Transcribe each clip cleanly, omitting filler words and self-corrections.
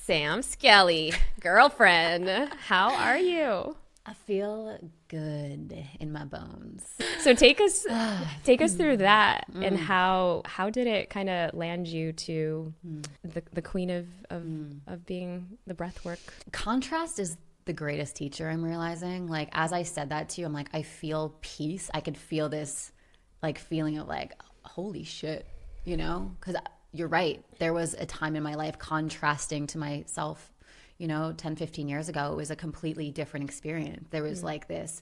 Sam Skelly, girlfriend. How are you? I feel good in my bones. So take us through that and how did it kind of land you to the queen of being the breathwork? Contrast is the greatest teacher, I'm realizing. Like, as I said that to you, I'm like, I feel peace. I could feel this like feeling of like, holy shit, you know? Because you're right. There was a time in my life contrasting to myself, 10, 15 years ago. It was a completely different experience. There was like this,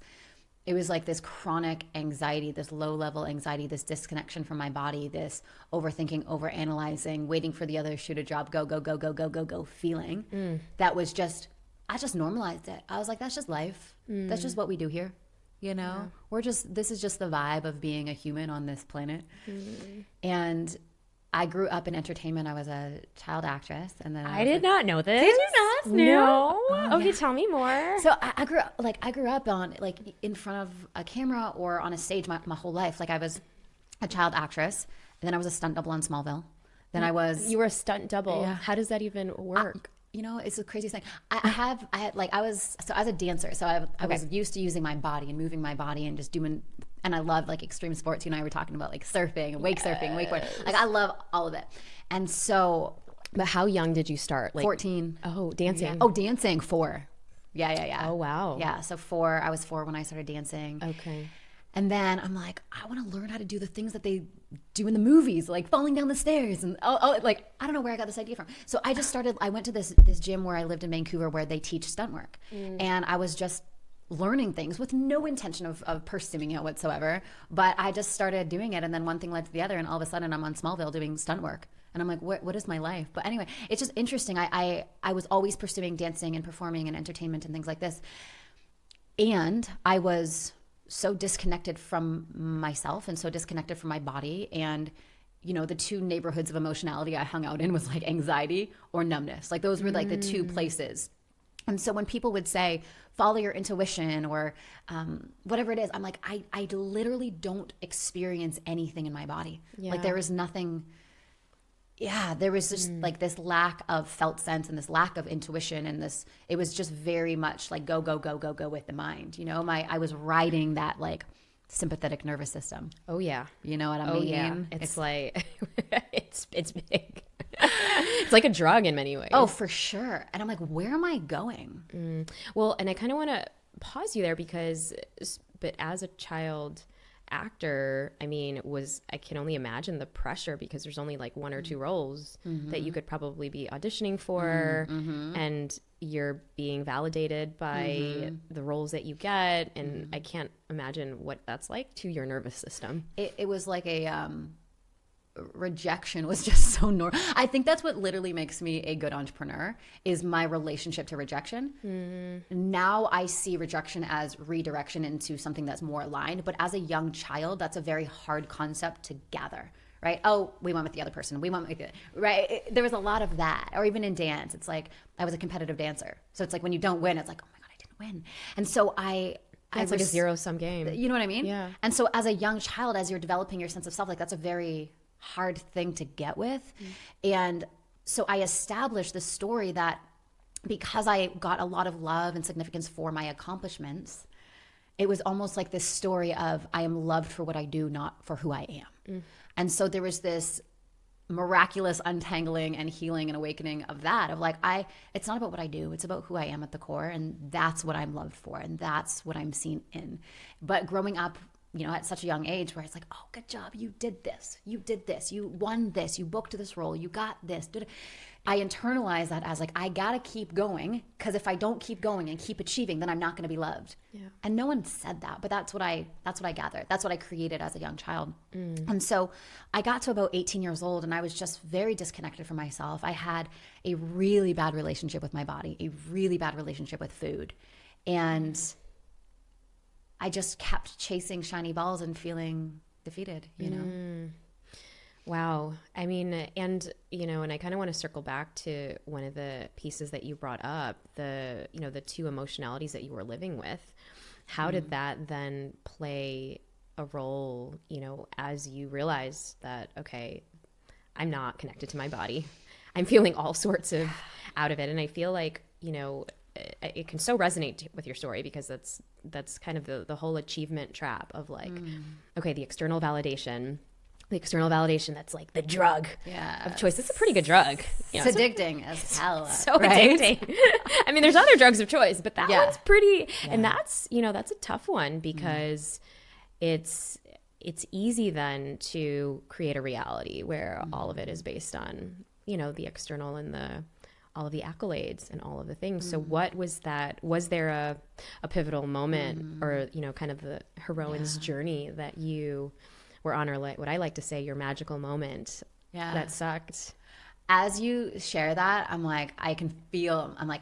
it was like this chronic anxiety, this low level anxiety, this disconnection from my body, this overthinking, overanalyzing, waiting for the other shoe to drop, go, go, go, go, go, go, go feeling. That was just, I just normalized it. I was like, that's just life. That's just what we do here. Yeah. This is just the vibe of being a human on this planet. And I grew up in entertainment. I was a child actress, and then I did not know this. Did you not know? No. Oh, Okay, yeah. tell me more. So I grew up on like in front of a camera or on a stage my whole life. Like I was a child actress, and then I was a stunt double on Smallville. Then You were a stunt double. Yeah. How does that even work? It's the craziest thing. I was a dancer, so I was used to using my body and moving my body and just doing. And I love like extreme sports. You and I were talking about like surfing and wake surfing, wakeboarding. Like I love all of it. And so, But how young did you start? Like 14. Oh, dancing. Yeah. Oh, dancing 4. Yeah. Oh, wow. Yeah. So 4. I was 4 when I started dancing. Okay. And then I'm like, I want to learn how to do the things that they do in the movies, like falling down the stairs. And like, I don't know where I got this idea from. So I just started, I went to this gym where I lived in Vancouver where they teach stunt work. And I was just learning things with no intention of pursuing it whatsoever. But I just started doing it. And then one thing led to the other. And all of a sudden I'm on Smallville doing stunt work. And I'm like, what is my life? But anyway, it's just interesting. I was always pursuing dancing and performing and entertainment and things like this. And I was so disconnected from myself and so disconnected from my body. And, the 2 neighborhoods of emotionality I hung out in was like anxiety or numbness. Like those were like the 2 places. And so when people would say, follow your intuition or whatever it is, I'm like, I literally don't experience anything in my body. Yeah. Like there is nothing. Yeah, there was just like this lack of felt sense and this lack of intuition and it was just very much like go, go, go, go, go with the mind. I was riding that like sympathetic nervous system. Oh, yeah. You know what I mean? Oh, yeah. It's like, it's big. It's like a drug in many ways. Oh, for sure. And I'm like, where am I going? Well, and I kind of want to pause you there but as a child actor, I mean, I can only imagine the pressure because there's only like 1 or 2 roles that you could probably be auditioning for, and you're being validated by the roles that you get, and I can't imagine what that's like to your nervous system. It was like a rejection was just so normal. I think that's what literally makes me a good entrepreneur is my relationship to rejection. Now I see rejection as redirection into something that's more aligned. But as a young child, that's a very hard concept to gather, right? Oh, we went with the other person. We went with the, right? There was a lot of that. Or even in dance, it's like I was a competitive dancer. So it's like when you don't win, it's like, oh my God, I didn't win. And so It's like a zero-sum game. You know what I mean? Yeah. And so as a young child, as you're developing your sense of self, like that's a very hard thing to get with. And so I established this story that because I got a lot of love and significance for my accomplishments, it was almost like this story of I am loved for what I do, not for who I am. And so there was this miraculous untangling and healing and awakening of that, of like, it's not about what I do, it's about who I am at the core. And that's what I'm loved for. And that's what I'm seen in. But growing up, at such a young age where it's like, oh, good job. You did this. You won this. You booked this role. You got this. I internalize that as like, I got to keep going because if I don't keep going and keep achieving, then I'm not going to be loved. Yeah. And no one said that, but that's what I gathered. That's what I created as a young child. And so I got to about 18 years old and I was just very disconnected from myself. I had a really bad relationship with my body, a really bad relationship with food. And I just kept chasing shiny balls and feeling defeated, Wow. I mean, and I kind of want to circle back to one of the pieces that you brought up, the 2 emotionalities that you were living with. How did that then play a role, as you realized that, okay, I'm not connected to my body. I'm feeling all sorts of out of it. And I feel like, you know, it can so resonate with your story, because that's kind of the whole achievement trap of like, okay, the external validation that's like the drug of choice. It's a pretty good drug. You know, it's addicting as hell. So right? Addicting. I mean, there's other drugs of choice, but that one's pretty, and that's, you know, that's a tough one, because it's easy then to create a reality where all of it is based on, you know, the external and all of the accolades and all of the things. So what was that? Was there a pivotal moment or, you know, kind of the heroine's journey that you were on, or like what I like to say, your magical moment that sucked? As you share that, I'm like, I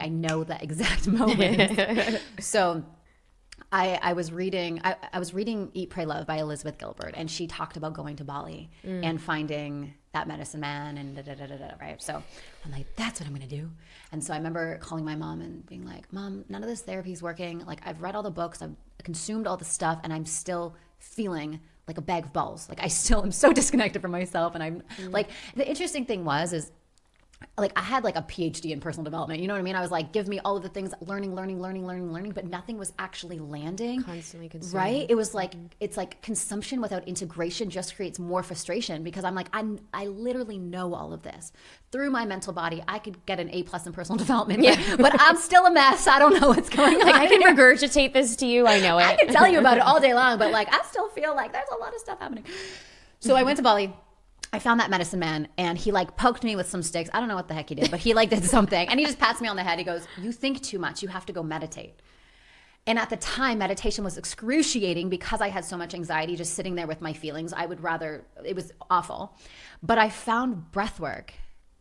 know the exact moment. So I was reading Eat, Pray, Love by Elizabeth Gilbert, and she talked about going to Bali and finding that medicine man and right? So I'm like, that's what I'm going to do. And so I remember calling my mom and being like, Mom, none of this therapy is working. Like, I've read all the books, I've consumed all the stuff, and I'm still feeling like a bag of balls. Like, I still am so disconnected from myself. And I'm like, the interesting thing is like, I had like a PhD in personal development. You know what I mean? I was like, give me all of the things, learning, but nothing was actually landing. Constantly consuming. Right? It was like, it's like consumption without integration just creates more frustration, because I'm like, I literally know all of this. Through my mental body, I could get an A+ in personal development, but I'm still a mess. I don't know what's going on. Like, I can regurgitate this to you. I know it. I can tell you about it all day long, but like, I still feel like there's a lot of stuff happening. So I went to Bali. I found that medicine man, and he like poked me with some sticks. I don't know what the heck he did, but he like did something, and he just pats me on the head. He goes, "You think too much. You have to go meditate." And at the time, meditation was excruciating because I had so much anxiety just sitting there with my feelings. It was awful. But I found breath work.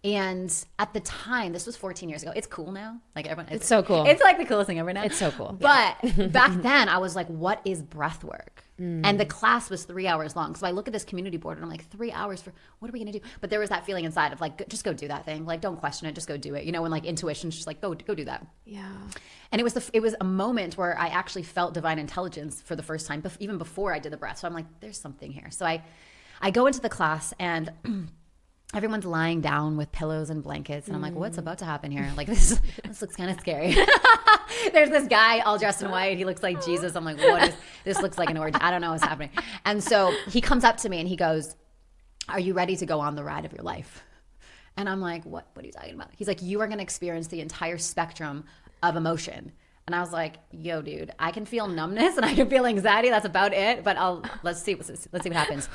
And at the time, this was 14 years ago. It's cool now. Like, everyone, it's so cool. It's like the coolest thing ever now. It's so cool. But back then, I was like, what is breath work? And the class was 3 hours long. So I look at this community board and I'm like, 3 hours for what are we going to do? But there was that feeling inside of like, just go do that thing. Like, don't question it. Just go do it. You know, when like intuition's just like, go do that. Yeah. And it was a moment where I actually felt divine intelligence for the first time, even before I did the breath. So I'm like, there's something here. So I go into the class, and everyone's lying down with pillows and blankets. And I'm like, what's about to happen here? Like, this looks kind of scary. There's this guy all dressed in white. He looks like Jesus. I'm like, this looks like an orgy. I don't know what's happening. And so he comes up to me and he goes, are you ready to go on the ride of your life? And I'm like, what are you talking about? He's like, you are going to experience the entire spectrum of emotion. And I was like, yo, dude, I can feel numbness and I can feel anxiety. That's about it. But let's see what happens.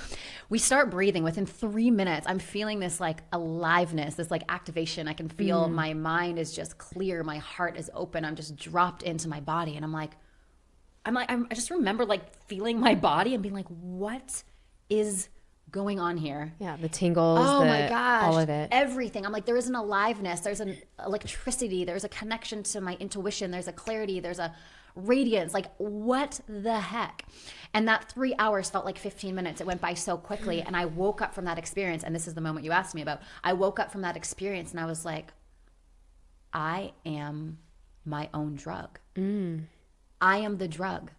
We start breathing. Within 3 minutes, I'm feeling this like aliveness, this like activation. I can feel my mind is just clear. My heart is open. I'm just dropped into my body. And I just remember like feeling my body and being like, what is going on here? Yeah, the tingles. Oh my gosh, all of it, everything. I'm like, there is an aliveness, there's an electricity, there's a connection to my intuition, there's a clarity, there's a radiance. Like, what the heck? And that 3 hours felt like 15 minutes. It went by so quickly. And I woke up from that experience, and this is the moment you asked me about. I woke up from that experience and I was like, I am my own drug. I am the drug.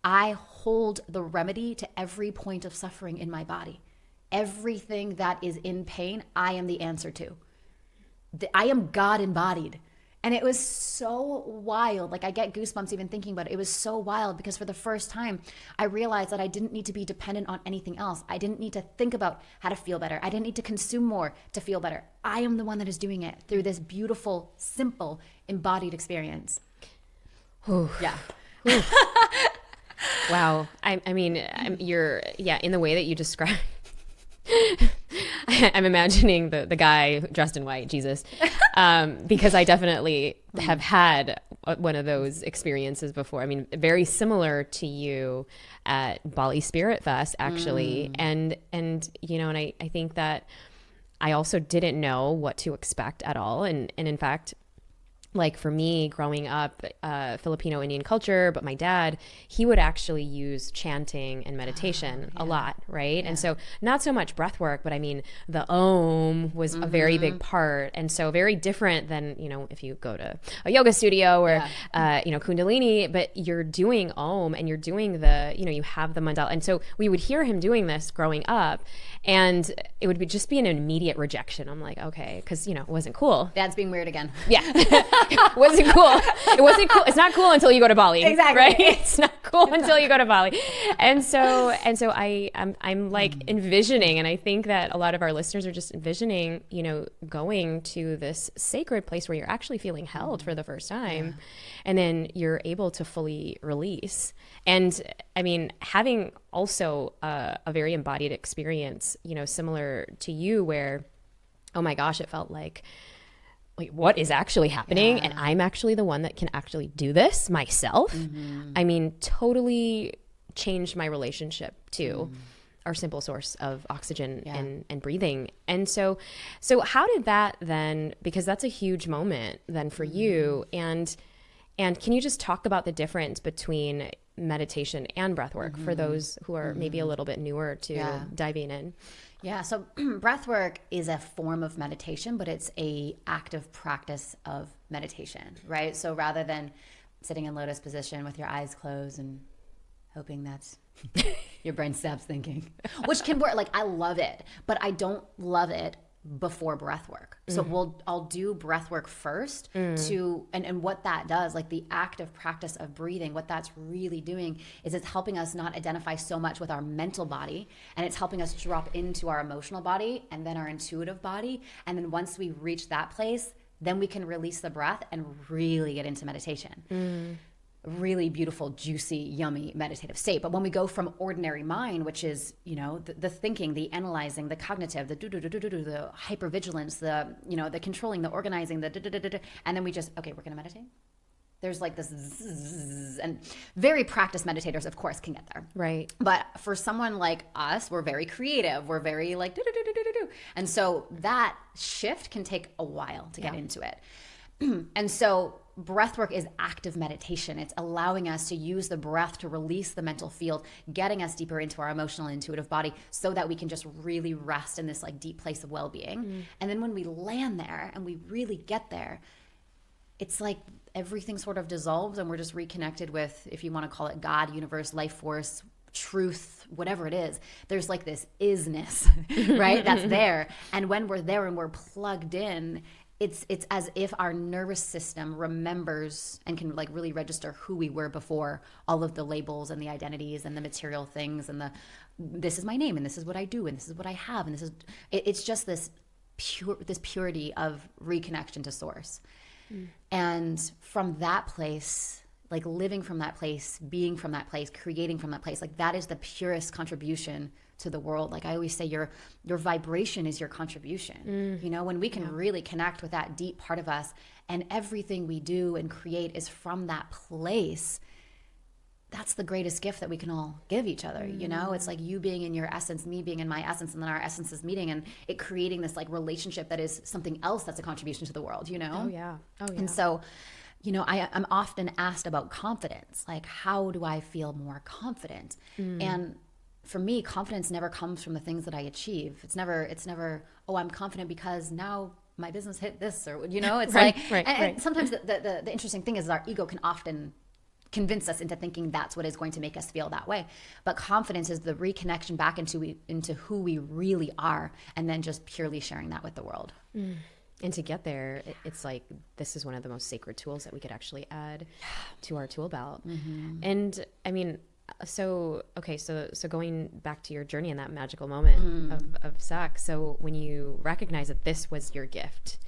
I hold the remedy to every point of suffering in my body. Everything that is in pain, I am the answer to. I am God embodied. And it was so wild. Like, I get goosebumps even thinking about it. It was so wild because for the first time, I realized that I didn't need to be dependent on anything else. I didn't need to think about how to feel better. I didn't need to consume more to feel better. I am the one that is doing it through this beautiful, simple, embodied experience. Ooh. Yeah. Wow. I mean, you're in the way that you describe. I'm imagining the guy dressed in white, Jesus, because I definitely have had one of those experiences before. I mean, very similar to you at Bali Spirit Fest, actually. And you know, and I think that I also didn't know what to expect at all. And in fact, like for me growing up, Filipino Indian culture, but my dad, he would actually use chanting and meditation a lot, right? And so not so much breath work, but I mean, the Om was a very big part. And so very different than, you know, if you go to a yoga studio or, you know, Kundalini, but you're doing Om and you're doing the, you know, you have the mandala. And so we would hear him doing this growing up, and it would just be an immediate rejection. I'm like, okay, because, you know, it wasn't cool. Dad's being weird again. Yeah. Wasn't cool. It wasn't cool. It's not cool until you go to Bali. Exactly. Right? It's not cool until you go to Bali. And so I'm like envisioning, and I think that a lot of our listeners are just envisioning, you know, going to this sacred place where you're actually feeling held for the first time. And then you're able to fully release. And I mean, having also a very embodied experience, you know, similar to you, where, oh my gosh, it felt like what is actually happening, and I'm actually the one that can actually do this myself. I mean, totally changed my relationship to our simple source of oxygen and breathing. And so how did that then, because that's a huge moment then for you, and can you just talk about the difference between meditation and breath work for those who are maybe a little bit newer to diving in? Yeah, so breath work is a form of meditation, but it's a active practice of meditation, right? So rather than sitting in lotus position with your eyes closed and hoping that's your brain stops thinking, which can work. Like, I love it, but I don't love it before breath work. So I'll do breath work first and what that does, like the active practice of breathing, what that's really doing is it's helping us not identify so much with our mental body, and it's helping us drop into our emotional body and then our intuitive body. And then once we reach that place, then we can release the breath and really get into meditation. Really beautiful, juicy, yummy meditative state. But when we go from ordinary mind, which is, you know, the thinking, the analyzing, the cognitive, the the hypervigilance, the, you know, the controlling, the organizing, the and then we just, okay, we're going to meditate. There's like this zzz, and very practiced meditators, of course, can get there. Right. But for someone like us, we're very creative. We're very like and so that shift can take a while to get into it. And so breathwork is active meditation. It's allowing us to use the breath to release the mental field, getting us deeper into our emotional and intuitive body so that we can just really rest in this like deep place of well-being. And then when we land there and we really get there, it's like everything sort of dissolves and we're just reconnected with, if you want to call it God, universe, life force, truth, whatever it is. There's like this isness, right? That's there. And when we're there and we're plugged in, it's as if our nervous system remembers and can like really register who we were before all of the labels and the identities and the material things and this is my name and this is what I do and this is what I have and it's just this purity of reconnection to source. And from that place, like living from that place, being from that place, creating from that place, like that is the purest contribution to the world. Like I always say, your vibration is your contribution. You know, when we can really connect with that deep part of us and everything we do and create is from that place, that's the greatest gift that we can all give each other. You know, it's like you being in your essence, me being in my essence, and then our essences meeting and it creating this like relationship that is something else that's a contribution to the world, you know? Oh yeah. And so, you know, I'm often asked about confidence. Like, how do I feel more confident? And for me, confidence never comes from the things that I achieve. It's never, oh, I'm confident because now my business hit this, or, you know, it's right, like, right. and sometimes the interesting thing is our ego can often convince us into thinking that's what is going to make us feel that way. But confidence is the reconnection back into who we really are, and then just purely sharing that with the world. And to get there, it's like this is one of the most sacred tools that we could actually add to our tool belt. And I mean, so going back to your journey in that magical moment of sex. So when you recognize that this was your gift,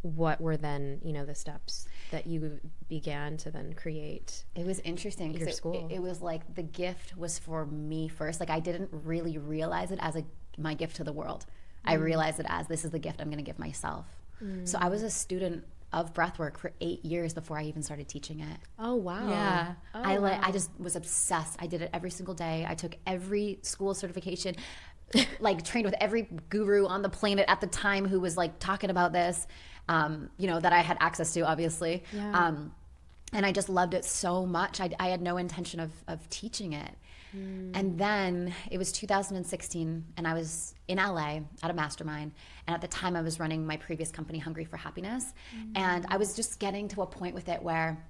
what were then, you know, the steps that you began to then create? It was interesting your because school. It was like the gift was for me first. Like I didn't really realize it as my gift to the world. I realized it as this is the gift I'm going to give myself. So I was a student of breathwork for 8 years before I even started teaching it. Oh wow. Yeah. Oh, I just was obsessed. I did it every single day. I took every school certification. like trained with every guru on the planet at the time who was like talking about this, that I had access to, obviously. Yeah. And I just loved it so much. I had no intention of teaching it. And then it was 2016, and I was in LA at a mastermind. And at the time, I was running my previous company, Hungry for Happiness. And I was just getting to a point with it where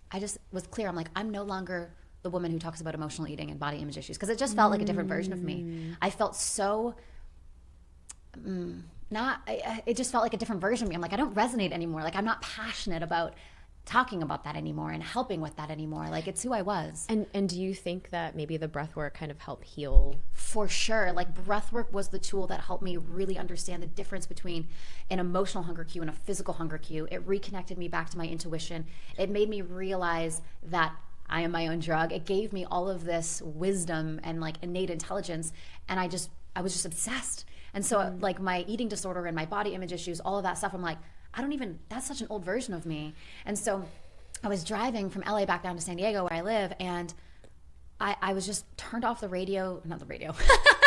I just was clear. I'm like, I'm no longer the woman who talks about emotional eating and body image issues, because it just felt like a different version of me. I felt so it just felt like a different version of me. I'm like, I don't resonate anymore. Like, I'm not passionate about talking about that anymore and helping with that anymore. Like, it's who I was. And do you think that maybe the breath work kind of helped heal? For sure. Like, breath work was the tool that helped me really understand the difference between an emotional hunger cue and a physical hunger cue. It reconnected me back to my intuition. It made me realize that I am my own drug. It gave me all of this wisdom and like innate intelligence. And I was just obsessed. And so like my eating disorder and my body image issues, all of that stuff, I'm like, that's such an old version of me. And so I was driving from LA back down to San Diego, where I live, and I was just turned off the radio, not the radio.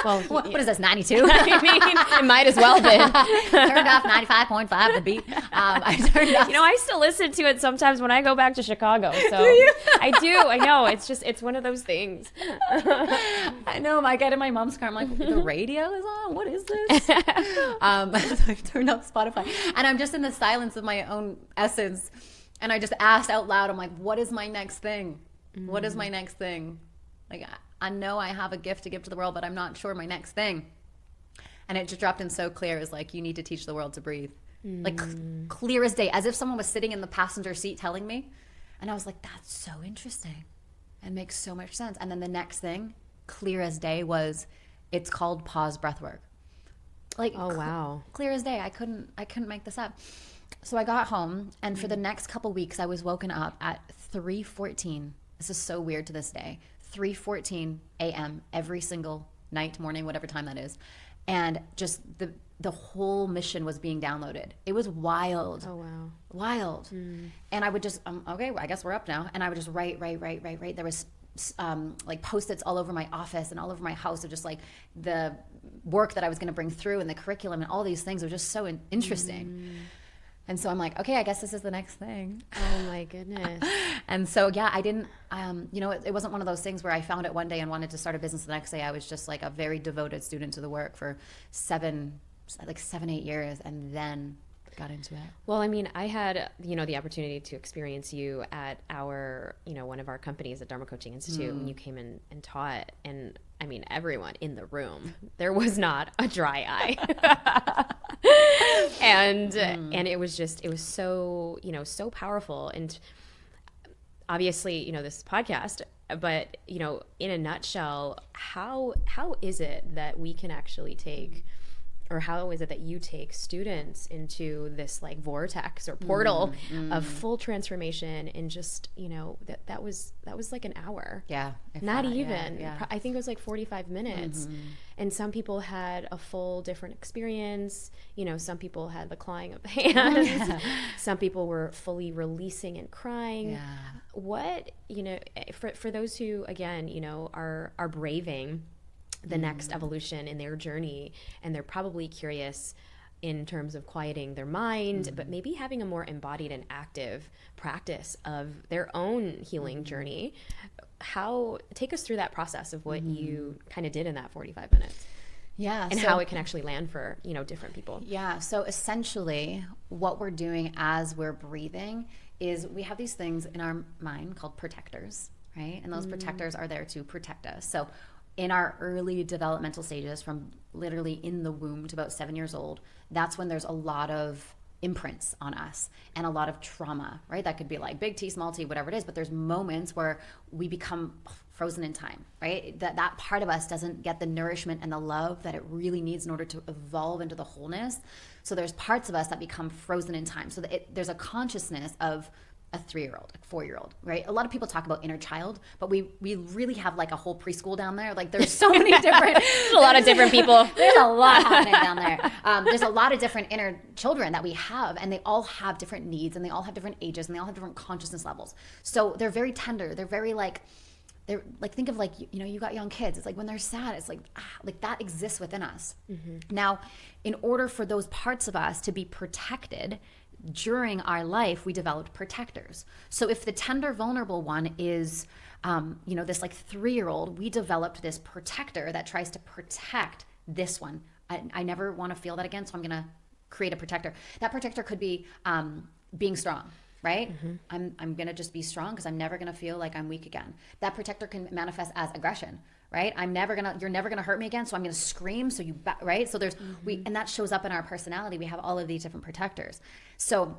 Well, what is this, 92? I mean, it might as well been. Turned off 95.5, the beat. I turned off. I still listen to it sometimes when I go back to Chicago. So I do. I know. It's one of those things. I know. I get in my mom's car. I'm like, the radio is on? What is this? So I turned off Spotify. And I'm just in the silence of my own essence. And I just asked out loud, I'm like, what is my next thing? What is my next thing? Like, I know I have a gift to give to the world, but I'm not sure my next thing. And it just dropped in so clear. It was like, you need to teach the world to breathe. Like, clear as day, as if someone was sitting in the passenger seat telling me. And I was like, that's so interesting. It makes so much sense. And then the next thing, clear as day, was it's called Pause Breathwork. Like, oh, wow. Clear as day. I couldn't make this up. So I got home, and for the next couple weeks, I was woken up at 3:14. This is so weird to this day. 3:14 a.m. every single night, morning, whatever time that is. And just the whole mission was being downloaded. It was wild. Oh, wow. Wild. And I would just, okay, well, I guess we're up now. And I would just write. There was like Post-its all over my office and all over my house of just like the work that I was going to bring through and the curriculum and all these things. It was just so interesting. And so I'm like, okay, I guess this is the next thing. Oh my goodness. And so, yeah, I didn't, it wasn't one of those things where I found it one day and wanted to start a business the next day. I was just like a very devoted student to the work for 7, 8 years, and then got into it. Well, I mean, I had, the opportunity to experience you at our, one of our companies at Dharma Coaching Institute when you came in and taught. And I mean, everyone in the room, there was not a dry eye. And it was so, so powerful. And obviously, this podcast, but, in a nutshell, how is it that we can actually take, or how is it that you take students into this like vortex or portal of full transformation in just, that was like an hour. Yeah. Not even. Yeah. I think it was like 45 minutes. And some people had a full different experience. Some people had the clawing of the hands. Some people were fully releasing and crying. Yeah. What, for those who, again, are braving the next evolution in their journey, and they're probably curious in terms of quieting their mind, but maybe having a more embodied and active practice of their own healing journey. Take us through that process of what you kind of did in that 45 minutes. Yeah. And how it can actually land for, different people. Yeah. So essentially what we're doing as we're breathing is we have these things in our mind called protectors, right? And those protectors are there to protect us. So in our early developmental stages, from literally in the womb to about 7 years old, that's when there's a lot of imprints on us and a lot of trauma, right? That could be like big T, small t, whatever it is, but there's moments where we become frozen in time, right? That part of us doesn't get the nourishment and the love that it really needs in order to evolve into the wholeness. So there's parts of us that become frozen in time. So there's a consciousness of a 3-year-old, a 4-year-old, right? A lot of people talk about inner child, but we really have like a whole preschool down there. Like there's so many different, a lot of different people. There's a lot happening down there. There's a lot of different inner children that we have, and they all have different needs, and they all have different ages, and they all have different consciousness levels. So they're very tender. They're very like, they're like, think of like, you know, you got young kids. It's like when they're sad, it's like that exists within us. Now, in order for those parts of us to be protected during our life, we developed protectors. So if the tender, vulnerable one is, you know, this like 3-year-old, we developed this protector that tries to protect this one. I never want to feel that again, so I'm going to create a protector. That protector could be being strong, right? I'm going to just be strong because I'm never going to feel like I'm weak again. That protector can manifest as aggression, right? You're never going to hurt me again, so I'm going to scream. So right? So there's, and that shows up in our personality. We have all of these different protectors. So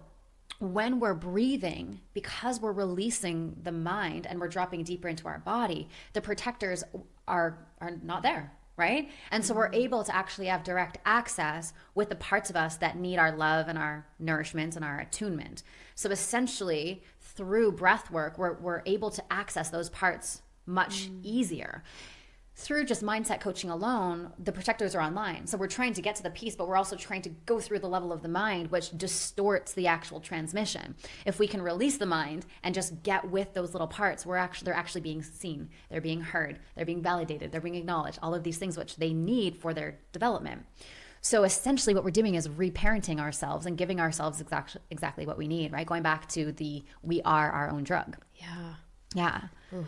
when we're breathing, because we're releasing the mind and we're dropping deeper into our body, the protectors are not there, right? And so we're able to actually have direct access with the parts of us that need our love and our nourishment and our attunement. So essentially, through breath work, we're able to access those parts much easier. Through just mindset coaching alone, the protectors are online. So we're trying to get to the peace, but we're also trying to go through the level of the mind, which distorts the actual transmission. If we can release the mind and just get with those little parts, they're actually being seen, they're being heard, they're being validated, they're being acknowledged, all of these things which they need for their development. So essentially what we're doing is reparenting ourselves and giving ourselves exactly what we need, right? Going back to we are our own drug. Yeah.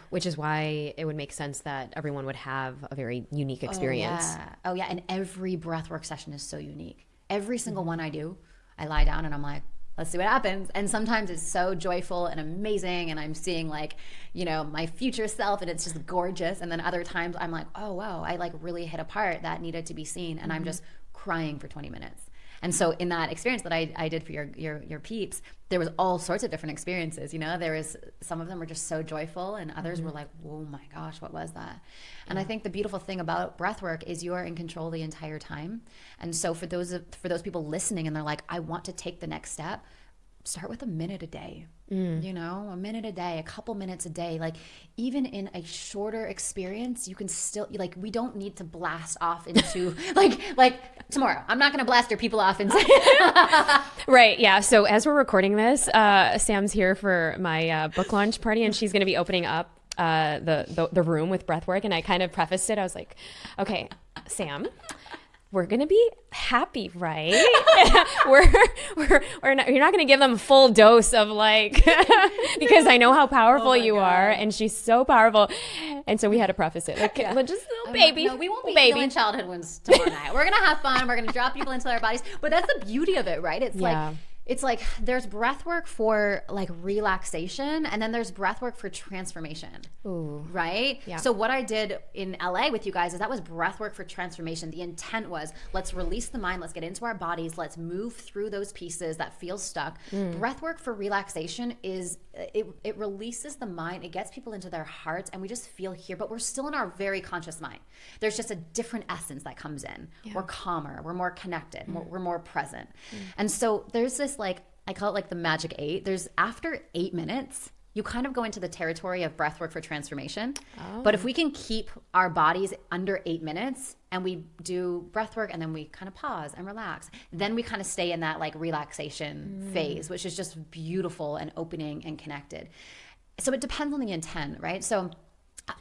Which is why it would make sense that everyone would have a very unique experience. Oh yeah. And every breathwork session is so unique. Every single one I do, I lie down and I'm like, let's see what happens. And sometimes it's so joyful and amazing. And I'm seeing like, you know, my future self and it's just gorgeous. And then other times I'm like, oh, wow, I like really hit a part that needed to be seen. And I'm just crying for 20 minutes. And so in that experience that I did for your peeps, there was all sorts of different experiences. You know, there was, some of them were just so joyful and others were like, oh my gosh, what was that? And I think the beautiful thing about breath work is you are in control the entire time. And so for those people listening and they're like, I want to take the next step, start with a minute a day. You know, a minute a day, a couple minutes a day. Like even in a shorter experience, you can still, like, we don't need to blast off into like tomorrow. I'm not going to blast your people off and say Right. Yeah. So as we're recording this, Sam's here for my book launch party and she's going to be opening up the room with breathwork. And I kind of prefaced it. I was like, okay, Sam, we're going to be happy, right? We're not, you're not going to give them a full dose of like, because I know how powerful you are. And she's so powerful. And so we had to preface it. Like, just little baby. No, we won't be healing childhood wounds tomorrow night. We're going to have fun. We're going to drop people into their bodies. But that's the beauty of it, right? It's like there's breath work for like relaxation and then there's breath work for transformation. Ooh. Right? Yeah. So what I did in LA with you guys is that was breath work for transformation. The intent was let's release the mind, let's get into our bodies, let's move through those pieces that feel stuck. Breath work for relaxation is it releases the mind, it gets people into their hearts and we just feel here, but we're still in our very conscious mind. There's just a different essence that comes in. Yeah. We're calmer, we're more connected, we're more present. And so there's this like, I call it like the magic 8. There's after 8 minutes, you kind of go into the territory of breath work for transformation. Oh. But if we can keep our bodies under 8 minutes and we do breath work and then we kind of pause and relax, then we kind of stay in that like relaxation phase, which is just beautiful and opening and connected. So it depends on the intent, right? So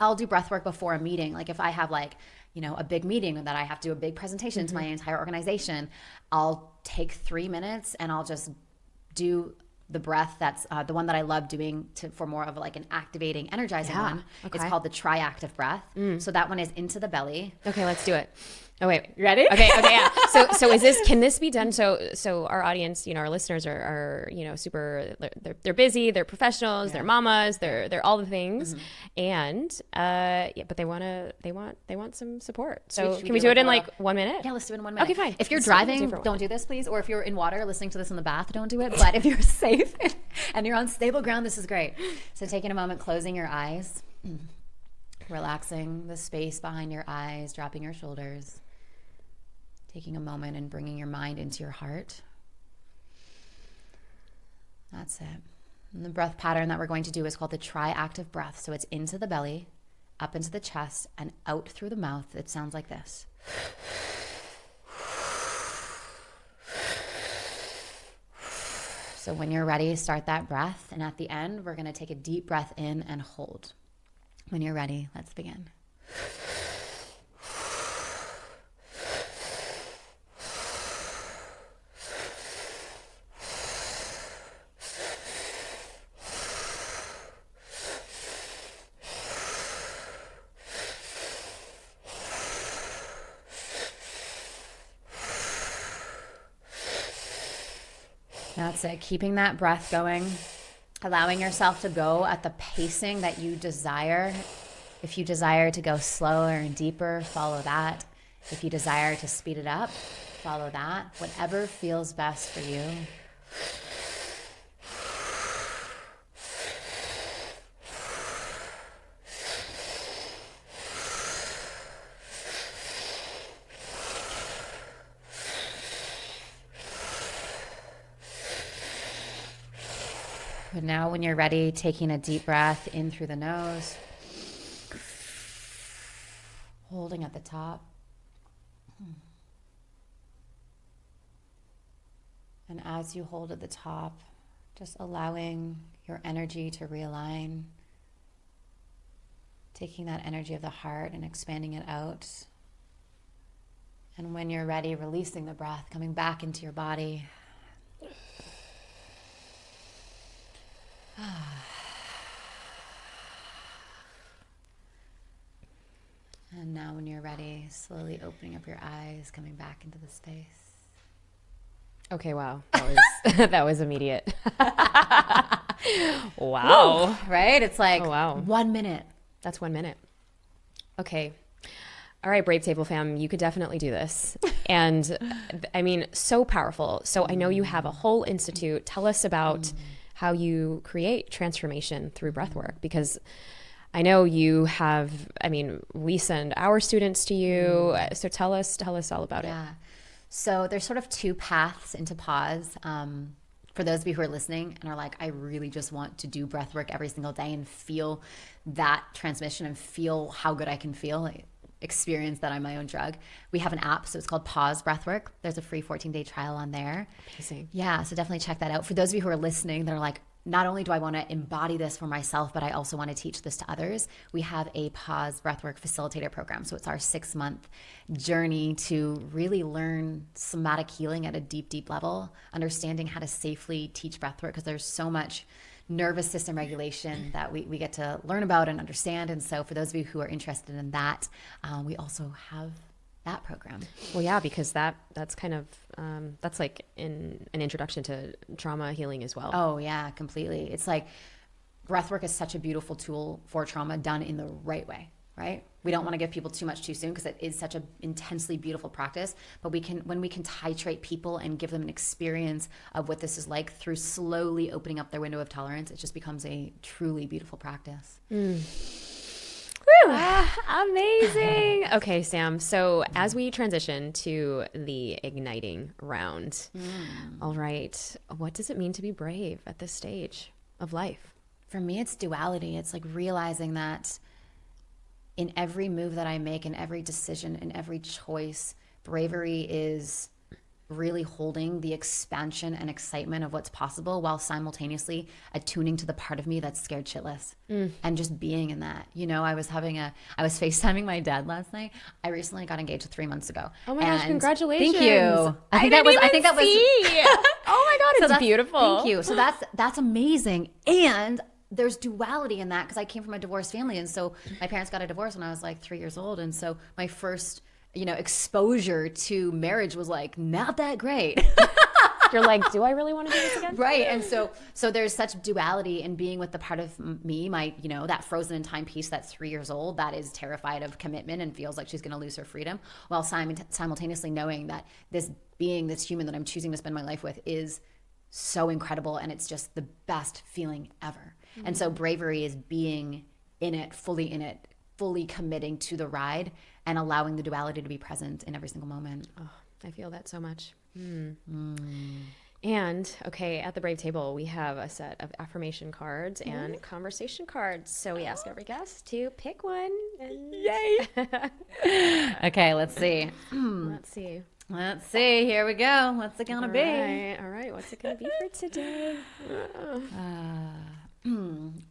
I'll do breath work before a meeting. Like if I have like, you know, a big meeting that I have to do a big presentation to my entire organization, I'll take 3 minutes and I'll just do the breath that's the one that I love doing for more of like an activating, energizing one. Okay. It's called the triactive breath. So that one is into the belly. Okay, let's do it. Oh wait, you ready? Okay, yeah. So can this be done? So our audience, you know, our listeners are you know, super. They're busy. They're professionals. They're mamas. They're all the things, and but they want some support. So can we do it in like 1 minute? Yeah, let's do it in 1 minute. Okay, fine. If you're driving, don't do this, please. Or if you're in water, listening to this in the bath, don't do it. But if you're safe and you're on stable ground, this is great. So taking a moment, closing your eyes, relaxing the space behind your eyes, dropping your shoulders. Taking a moment and bringing your mind into your heart. That's it. And the breath pattern that we're going to do is called the triactive breath. So it's into the belly, up into the chest, and out through the mouth. It sounds like this. So when you're ready, start that breath. And at the end, we're going to take a deep breath in and hold. When you're ready, let's begin. That's it. Keeping that breath going, allowing yourself to go at the pacing that you desire. If you desire to go slower and deeper, follow that. If you desire to speed it up, follow that. Whatever feels best for you. But now when you're ready, taking a deep breath in through the nose, holding at the top. And as you hold at the top, just allowing your energy to realign, taking that energy of the heart and expanding it out. And when you're ready, releasing the breath, coming back into your body. And now when you're ready, slowly opening up your eyes, coming back into the space. Okay, wow. That was immediate. Wow. Whoa, right? It's like, oh, wow. 1 minute. That's 1 minute. Okay. All right, Brave Table fam, you could definitely do this. And I mean, so powerful. So I know you have a whole institute. Tell us about how you create transformation through breathwork, because I know you have, I mean, we send our students to you. So tell us all about it. Yeah. So there's sort of two paths into Pause. For those of you who are listening and are like, I really just want to do breath work every single day and feel that transmission and feel how good I can feel, like, experience that I'm my own drug. We have an app, so it's called Pause Breathwork. There's a free 14-day trial on there. Amazing. Yeah, so definitely check that out. For those of you who are listening that are like, not only do I want to embody this for myself, but I also want to teach this to others, we have a Pause Breathwork Facilitator program. So it's our 6-month journey to really learn somatic healing at a deep, deep level, understanding how to safely teach breathwork, because there's so much nervous system regulation that we get to learn about and understand. And so for those of you who are interested in that, we also have that program. Well, yeah, because that's kind of, that's like an introduction to trauma healing as well. Oh yeah, completely. It's like breathwork is such a beautiful tool for trauma done in the right way, right? We don't want to give people too much too soon because it is such an intensely beautiful practice, but when we can titrate people and give them an experience of what this is like through slowly opening up their window of tolerance, it just becomes a truly beautiful practice. Amazing. Okay, Sam. So as we transition to the igniting round, all right, what does it mean to be brave at this stage of life? For me, it's duality. It's like realizing that in every move that I make, in every decision, in every choice, bravery is really holding the expansion and excitement of what's possible while simultaneously attuning to the part of me that's scared shitless and just being in that. You know, I was FaceTiming my dad last night. I recently got engaged 3 months ago. Oh my gosh, congratulations. Thank you. I think that was Oh my God, it's beautiful. Thank you. So that's amazing. And there's duality in that because I came from a divorced family. And so my parents got a divorce when I was like 3 years old. And so my first exposure to marriage was like not that great. You're like, do I really want to do this again? Right. And so there's such duality in being with the part of me, my, that frozen in time piece that's 3 years old, that is terrified of commitment and feels like she's going to lose her freedom, while simultaneously knowing that this being, this human that I'm choosing to spend my life with is so incredible. And it's just the best feeling ever. Mm-hmm. And so bravery is being in it, fully committing to the ride and allowing the duality to be present in every single moment. Oh, I feel that so much. And okay, at the Brave Table, we have a set of affirmation cards and conversation cards. So we ask every guest to pick one. And... Yay! Okay, let's see. Let's see. Here we go. What's it gonna be? All right. What's it gonna be for today?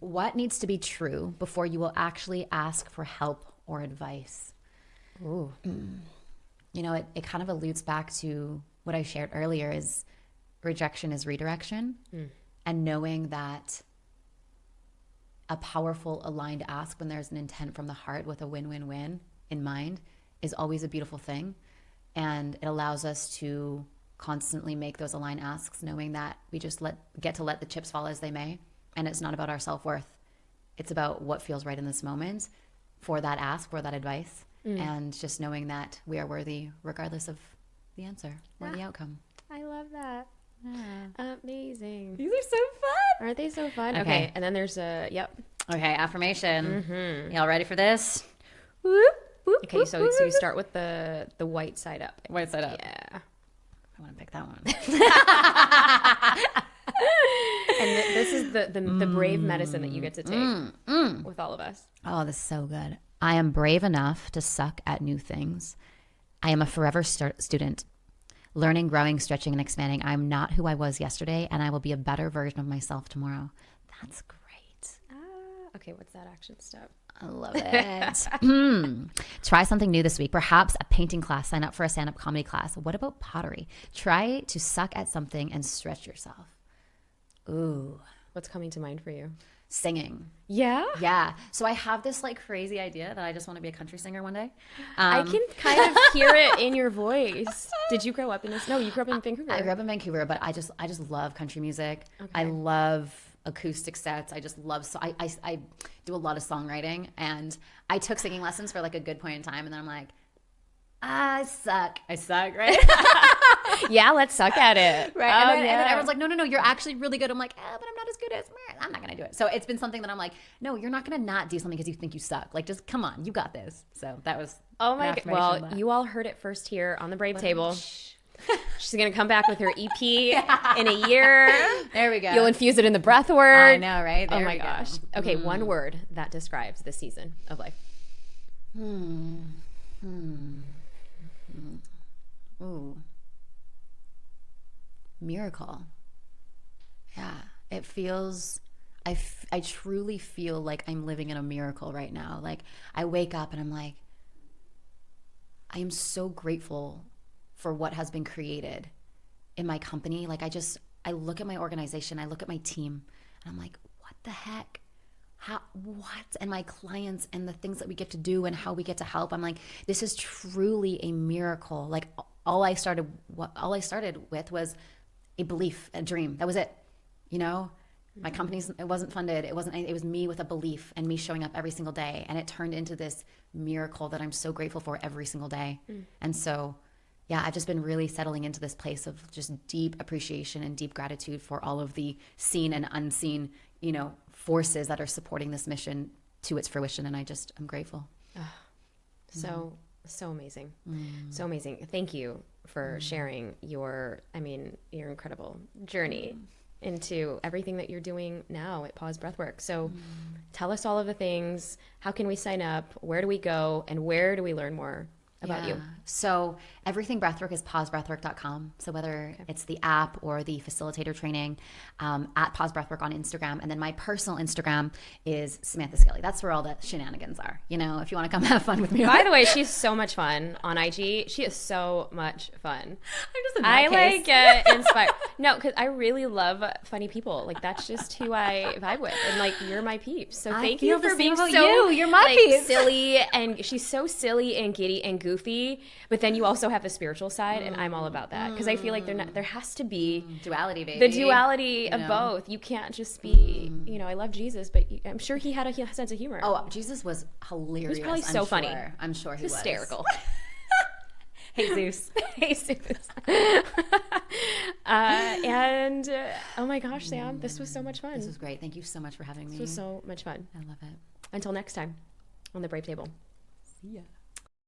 what needs to be true before you will actually ask for help or advice? Ooh. You know, it kind of alludes back to what I shared earlier is rejection is redirection. And knowing that a powerful aligned ask when there's an intent from the heart with a win-win-win in mind is always a beautiful thing. And it allows us to constantly make those aligned asks, knowing that we just get to let the chips fall as they may. And it's not about our self-worth. It's about what feels right in this moment for that ask, for that advice. And just knowing that we are worthy regardless of the answer or the outcome. I love that. Amazing. These are so fun. Aren't they so fun? Okay. And then there's Okay, affirmation. Y'all ready for this? Okay, so you start with the white side up. White side up. Yeah. I want to pick that one. And this is the brave medicine that you get to take with all of us. Oh, this is so good. I am brave enough to suck at new things. I am a forever student. Learning, growing, stretching, and expanding. I'm not who I was yesterday, and I will be a better version of myself tomorrow. That's great. Okay, what's that action step? I love it. Try something new this week. Perhaps a painting class. Sign up for a stand-up comedy class. What about pottery? Try to suck at something and stretch yourself. Ooh. What's coming to mind for you? Singing. Yeah? Yeah. So I have this like crazy idea that I just want to be a country singer one day. I can kind of hear it in your voice. Did you grow up in No, you grew up in Vancouver. I grew up in Vancouver, but I just love country music. Okay. I love acoustic sets. I just love, I do a lot of songwriting, and I took singing lessons for like a good point in time. And then I'm like, I suck, right? Yeah, let's suck at it. Right. And then everyone's like, no, you're actually really good. I'm like, but I'm not as good as, I'm not going to do it. So it's been something that I'm like, no, you're not going to not do something because you think you suck. Like, just come on, you got this. So that was. Oh my God. Well, you all heard it first here on the Brave Table. She's going to come back with her EP in a year. There we go. You'll infuse it in the breath word. I know, right? There oh my gosh. Go. Okay, one word that describes this season of life. Ooh. Miracle. Yeah. It feels, I truly feel like I'm living in a miracle right now. Like, I wake up and I'm like, I am so grateful for what has been created in my company. Like, I look at my organization, I look at my team, and I'm like, what the heck? What? And my clients and the things that we get to do and how we get to help. I'm like, this is truly a miracle. Like, all I started with was a belief, a dream. That was it. You know, my company's, it wasn't funded. It was me with a belief and me showing up every single day. And it turned into this miracle that I'm so grateful for every single day. And so, yeah, I've just been really settling into this place of just deep appreciation and deep gratitude for all of the seen and unseen, you know, forces that are supporting this mission to its fruition. And I'm grateful. So amazing. So amazing. Thank you for sharing your incredible journey into everything that you're doing now at Pause Breathwork. So tell us all of the things. How can we sign up? Where do we go? And where do we learn more about you? So everything breathwork is pausebreathwork.com. So whether it's the app or the facilitator training, at Pause Breathwork on Instagram. And then my personal Instagram is Samantha Skelly. That's where all the shenanigans are. You know, if you want to come have fun with me. By the way, she's so much fun on IG. She is so much fun. I'm just a nutcase. Get inspired. No, because I really love funny people. Like, that's just who I vibe with. And like, you're my peeps. So thank you for being so you're my peeps. Silly. And she's so silly and giddy and goofy. But then you also have the spiritual side, and I'm all about that because I feel like there has to be duality, baby. The duality of both. You can't just be, I love Jesus, but I'm sure he had a sense of humor. Oh, Jesus was hilarious. He was probably so funny. I'm sure he was hysterical. Jesus. And oh my gosh, Sam, this was so much fun. This was great. Thank you so much for having me. This was so much fun. I love it. Until next time on the Brave Table. See ya.